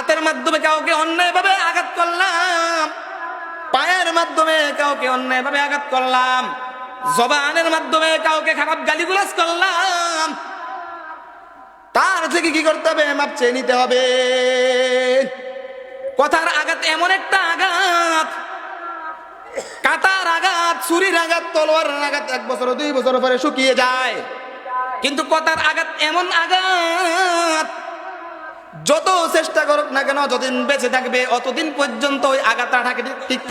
হাতের মাধ্যমে কাউকে অন্যায়ভাবে আঘাত করলাম, পায়ের মাধ্যমে কাউকে অন্যায়ভাবে আঘাত করলাম, জবানের মাধ্যমে কাউকে খারাপ গালিগুলাজ করলাম, তার থেকে কি করতে হবে? মাপ চেয়ে নিতে হবে। কথার আঘাত এমন একটা আঘাত, কাটার আঘাত, ছুরির আঘাত, তলোয়ারের আঘাত 1 বছর 2 বছর পরে শুকিয়ে যায়, কিন্তু কথার আঘাত এমন আঘাত যত চেষ্টা করুক না কেন, যতদিন বেঁচে থাকবে অতদিন পর্যন্ত ওই আঘাতটা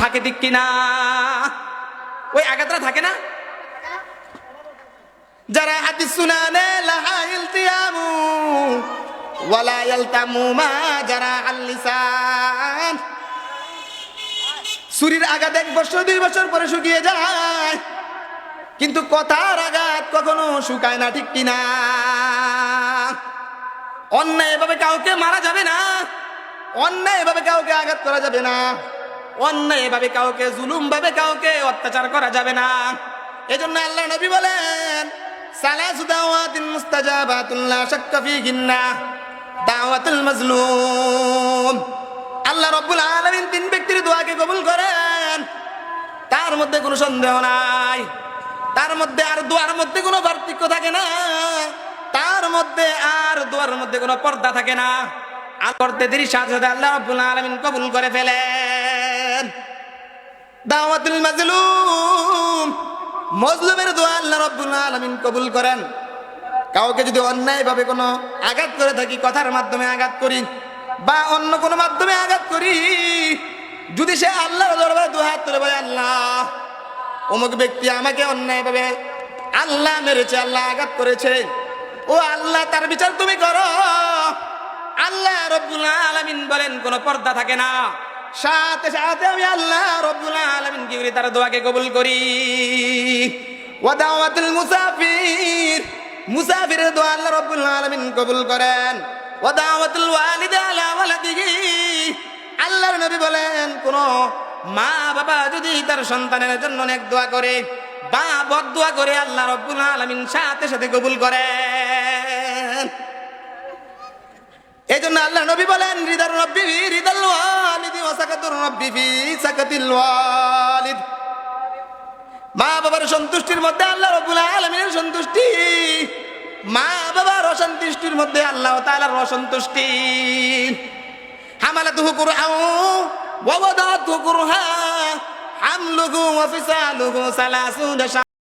থাকে ঠিক কিনা? ওই আঘাতটা থাকে না? যারা হাদিস সুনানে লাহা ইলতিয়ামু ওয়ালা ইয়ালতামু মা যারা আল লিসান। ছুরির আঘাত 1 বছর 2 বছর পরে শুকিয়ে যায়, কিন্তু কথার আঘাত কখনো শুকায় না, ঠিক কিনা? অন্যায় এভাবে কাউকে মারা যাবে না, অন্যায় এভাবে কাউকে আঘাত করা যাবে না, অন্যায় এভাবে কাউকে জুলুম ভাবে কাউকে অত্যাচার করা যাবে না। এজন্য আল্লাহ নবী বলেন, সালাসু দাওয়াতিন মুস্তাজাবাতুন লা শাক্কা ফীহিন্না দাওয়াতুল মাজলুম। আল্লাহ রাব্বুল আলামিন 3 ব্যক্তির দোয়াকে কবুল করেন, তার মধ্যে কোনো সন্দেহ নাই, তার মধ্যে আর দোয়ার মধ্যে কোনো পার্থক্য থাকে না, তার মধ্যে আর দোয়ার মধ্যে কোনো পর্দা থাকে না। আর করতে দেরি সাথে সাথে আল্লাহ রাব্বুল আলামিন কবুল করে ফেলেন। দাওয়াতুল মাজলুম, মজলুমের দোয়া আল্লাহ রাব্বুল আলামিন কবুল করেন। কাউকে যদি অন্যায়ভাবে কোনো আঘাত করে থাকি, কথার মাধ্যমে আঘাত করি বা অন্য কোনো মাধ্যমে আঘাত করি, যদি সে আল্লাহর দরবারে 2 হাত তুলে বলে, আল্লাহ অমুক ব্যক্তি আমাকে অন্যায়ভাবে আল্লাহ মেরেছে, আল্লাহ আঘাত করেছে, ও আল্লাহ তার বিচার তুমি করো। আল্লাহ রাব্বুল আলামিন বলেন কোনো পর্দা থাকে না, সাথে সাথে আমি আল্লাহ রাব্বুল আলামিন কি করি? তার দোয়াকে কবুল করি। ওয়া দাওয়াতুল মুসাফির, মুসাফিরের দোয়া আল্লাহ রাব্বুল আলামিন কবুল করেন। ওয়া দাওয়াতুল ওয়ালিদি আলা ওয়ালাদিহি, আল্লাহর নবী বলেন কোন মা বাবা যদি তার সন্তানের জন্য নেক দোয়া করে বা বদদোয়া করে, আল্লাহ রাব্বুল আলামিন সাথে সাথে কবুল করেন। এজন্য আল্লাহ নবী বলেন, রিদার রব্বি ফি রিদাল ওয়ালিদি ওয়া সাকাতুর রব্বি ফি সাকাতিল ওয়ালিদ। মা বাবার সন্তুষ্টির মধ্যে আল্লাহ রাব্বুল আলামিনের সন্তুষ্টি, মা বাবার অসন্তুষ্টির মধ্যে আল্লাহ তাআলার অসন্তুষ্টি। হামালাতুহু কুরআন ওয়া ওয়াদাতুহু কুরহা হামলুহু ওয়া ফিসালুহু 30